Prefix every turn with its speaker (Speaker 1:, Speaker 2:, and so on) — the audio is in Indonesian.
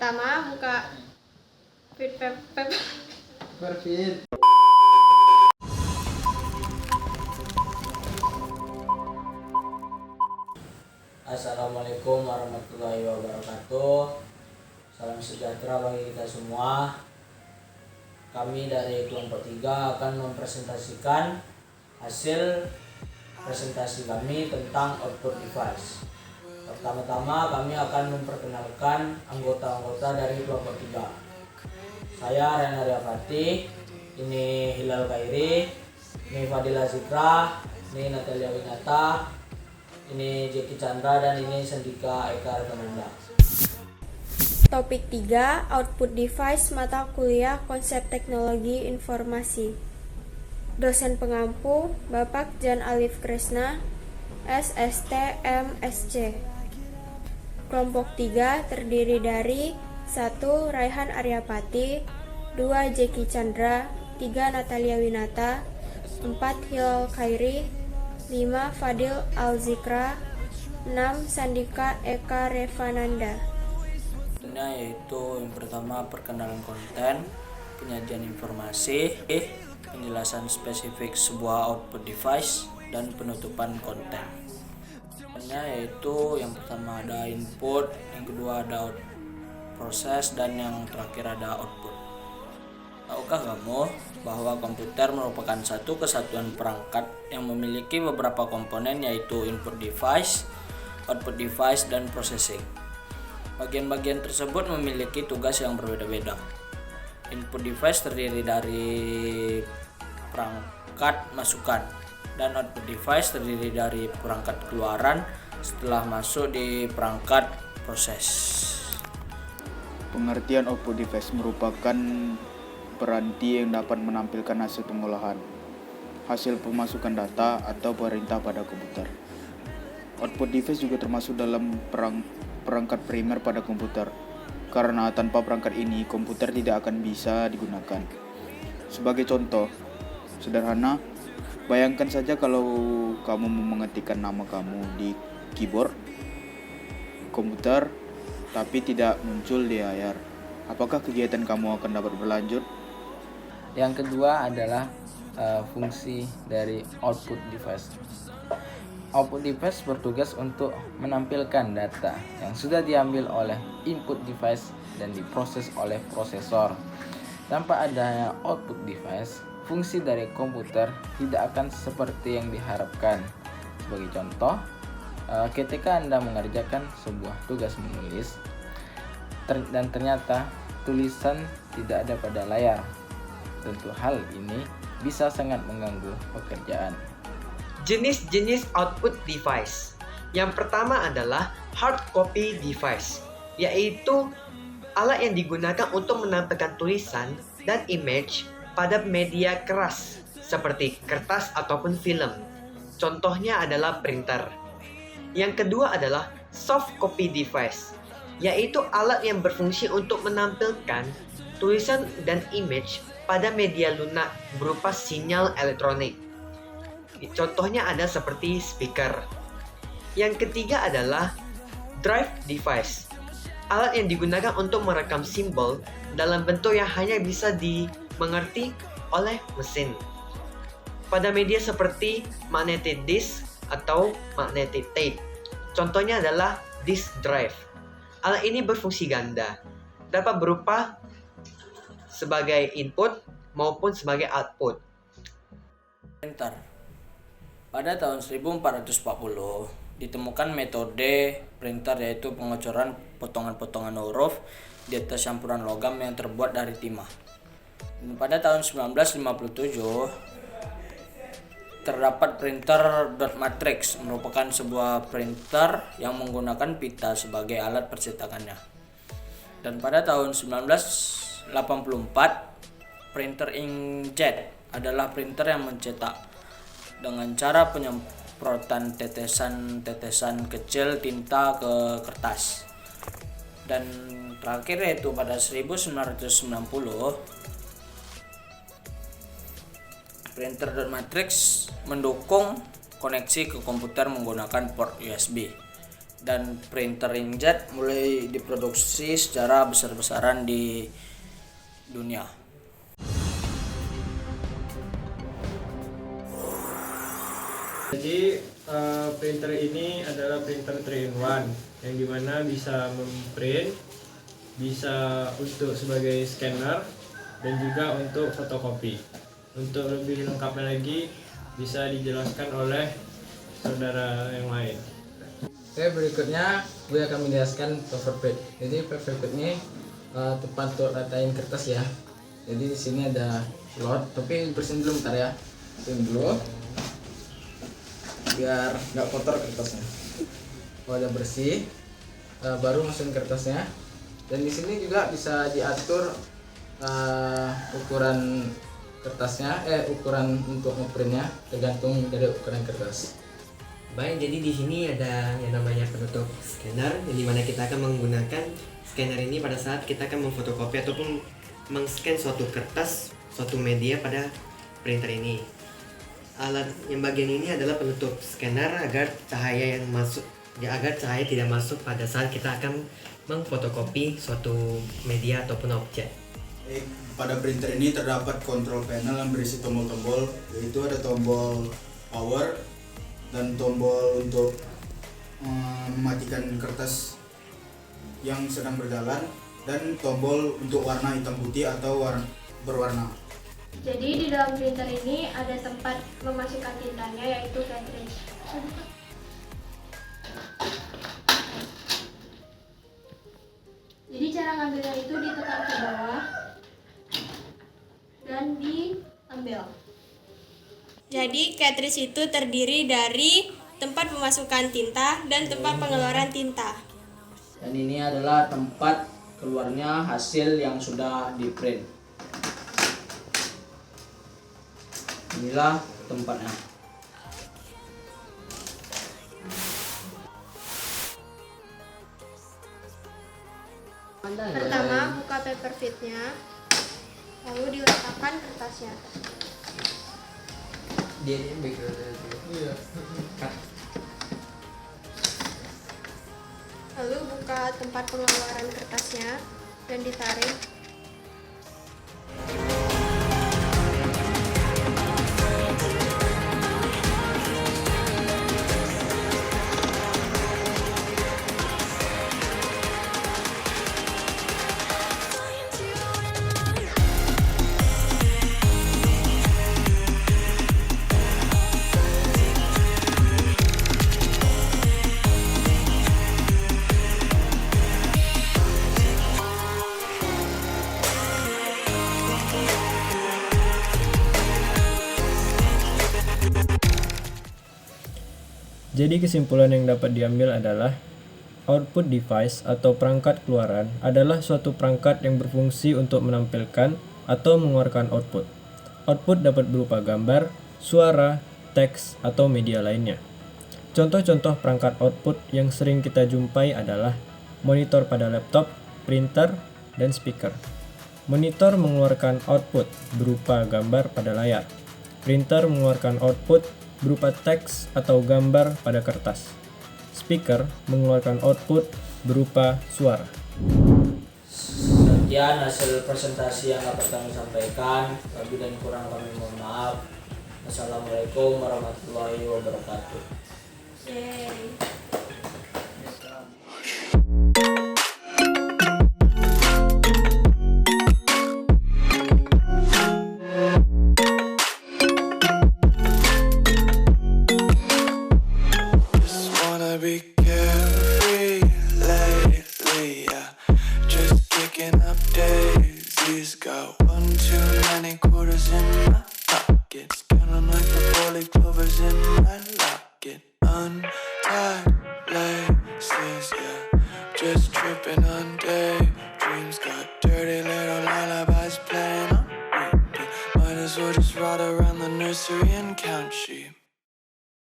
Speaker 1: Pertama, buka
Speaker 2: Perfil.
Speaker 3: Assalamualaikum warahmatullahi wabarakatuh. Salam sejahtera bagi kita semua. Kami dari kelompok 3 akan mempresentasikan hasil presentasi kami tentang output device. Pertama-tama kami akan memperkenalkan anggota-anggota dari kelompok 3. Saya Rena Riafati, ini Hilal Khairi, ini Fadila Zikra, ini Natalia Winata, ini Jeki Chandra, dan ini Sandika Eka Revananda.
Speaker 1: Topik 3, Output Device mata kuliah Konsep Teknologi Informasi. Dosen pengampu Bapak Jan Alif Kresna, SST MSc. Kelompok 3 terdiri dari 1. Raihan Aryapati, 2. Jeki Chandra, 3. Natalia Winata, 4. Hilal Khairi, 5. Fadil Al-Zikra, 6. Sandika Eka Revananda.
Speaker 3: Yaitu yang pertama perkenalan konten, penyajian informasi, penjelasan spesifik sebuah output device, dan penutupan konten. Yaitu yang pertama ada input, yang kedua ada proses, dan yang terakhir ada output. Tahukah kamu bahwa komputer merupakan satu kesatuan perangkat yang memiliki beberapa komponen, yaitu input device, output device, dan processing. Bagian-bagian tersebut memiliki tugas yang berbeda-beda. Input device terdiri dari perangkat masukan, dan output device terdiri dari perangkat keluaran setelah masuk di perangkat proses.
Speaker 2: Pengertian output device merupakan peranti yang dapat menampilkan hasil pengolahan, hasil pemasukan data, atau perintah pada komputer. Output device juga termasuk dalam perangkat primer pada komputer, karena tanpa perangkat ini komputer tidak akan bisa digunakan. Sebagai contoh sederhana, bayangkan saja kalau kamu mengetikkan nama kamu di keyboard komputer tapi tidak muncul di layar. Apakah kegiatan kamu akan dapat berlanjut?
Speaker 4: Yang kedua adalah fungsi dari output device. Output device bertugas untuk menampilkan data yang sudah diambil oleh input device dan diproses oleh prosesor. Tanpa adanya output device, fungsi dari komputer tidak akan seperti yang diharapkan. Sebagai contoh, ketika Anda mengerjakan sebuah tugas menulis dan ternyata tulisan tidak ada pada layar, tentu hal ini bisa sangat mengganggu pekerjaan.
Speaker 5: Jenis-jenis output device. Yang pertama adalah hard copy device, yaitu alat yang digunakan untuk menampilkan tulisan dan image pada media keras seperti kertas ataupun film. Contohnya adalah printer. Yang kedua adalah soft copy device, yaitu alat yang berfungsi untuk menampilkan tulisan dan image pada media lunak berupa sinyal elektronik. Contohnya ada seperti speaker. Yang ketiga adalah drive device, alat yang digunakan untuk merekam simbol dalam bentuk yang hanya bisa dimengerti oleh mesin pada media seperti magnetic disk atau magnetic tape. Contohnya adalah disk drive. Alat ini berfungsi ganda, dapat berupa sebagai input maupun sebagai output.
Speaker 3: Printer. Pada tahun 1440 ditemukan metode printer, yaitu pengocoran potongan-potongan huruf di atas campuran logam yang terbuat dari timah. Dan pada tahun 1957 terdapat printer dot matrix, merupakan sebuah printer yang menggunakan pita sebagai alat percetakannya. Dan pada tahun 1984 printer inkjet adalah printer yang mencetak dengan cara penyemprotan tetesan-tetesan kecil tinta ke kertas. Dan terakhir yaitu pada 1990 printer dot matrix mendukung koneksi ke komputer menggunakan port USB. dan printer inkjet mulai diproduksi secara besar-besaran di dunia.
Speaker 6: Jadi printer ini adalah printer 3-in-1 yang dimana bisa memprint, bisa untuk sebagai scanner dan juga untuk fotokopi. Untuk lebih lengkapnya lagi bisa dijelaskan oleh saudara yang lain.
Speaker 4: Oke, berikutnya gue akan menjelaskan paperpad. Jadi paperpad ini tempat untuk ratain kertas ya. Jadi di sini ada slot, tapi bersihin dulu bentar ya. Bersihin dulu biar nggak kotor kertasnya. Kalau udah bersih, baru masukin kertasnya. Dan di sini juga bisa diatur ukuran kertasnya, ukuran untuk ngeprintnya tergantung dari ukuran kertas.
Speaker 5: Baik, jadi di sini ada yang namanya penutup scanner, yang dimana kita akan menggunakan scanner ini pada saat kita akan memfotokopi ataupun mengscan suatu kertas, suatu media pada printer ini. Alat yang bagian ini adalah penutup scanner agar cahaya yang masuk, agar cahaya tidak masuk pada saat kita akan memfotokopi suatu media ataupun objek.
Speaker 2: Pada printer ini terdapat control panel yang berisi tombol-tombol, yaitu ada tombol power dan tombol untuk mematikan kertas yang sedang berjalan, dan tombol untuk warna hitam putih atau berwarna.
Speaker 1: Jadi di dalam printer ini ada tempat memasukkan tintanya, yaitu cartridge. Jadi cara ngambilnya itu ditekan ke bawah dan diambil. Jadi cartridge itu terdiri dari tempat pemasukan tinta dan tempat pengeluaran tinta.
Speaker 3: Dan ini adalah tempat keluarnya hasil yang sudah di print. Inilah tempatnya.
Speaker 1: Pertama, buka paper feed-nya, lalu diletakkan kertasnya. Lalu buka tempat pengeluaran kertasnya dan ditarik.
Speaker 6: Jadi kesimpulan yang dapat diambil adalah output device atau perangkat keluaran adalah suatu perangkat yang berfungsi untuk menampilkan atau mengeluarkan output. Output dapat berupa gambar, suara, teks, atau media lainnya. Contoh-contoh perangkat output yang sering kita jumpai adalah monitor pada laptop, printer, dan speaker. Monitor mengeluarkan output berupa gambar pada layar. Printer mengeluarkan output berupa teks atau gambar pada kertas. Speaker mengeluarkan output berupa suara.
Speaker 3: Sekian hasil presentasi yang dapat kami sampaikan. Lebih dan kurang kami mohon maaf. Wassalamualaikum warahmatullahi wabarakatuh.
Speaker 1: Yeay.
Speaker 7: Be carefree lately, yeah. Just kicking up daisies. Got one too many quarters in my pockets. Counting like the 4-leaf clovers in my locket. Untied laces, yeah. Just tripping on daydreams. Got dirty little lullabies playing on repeat. Might as well just ride around the nursery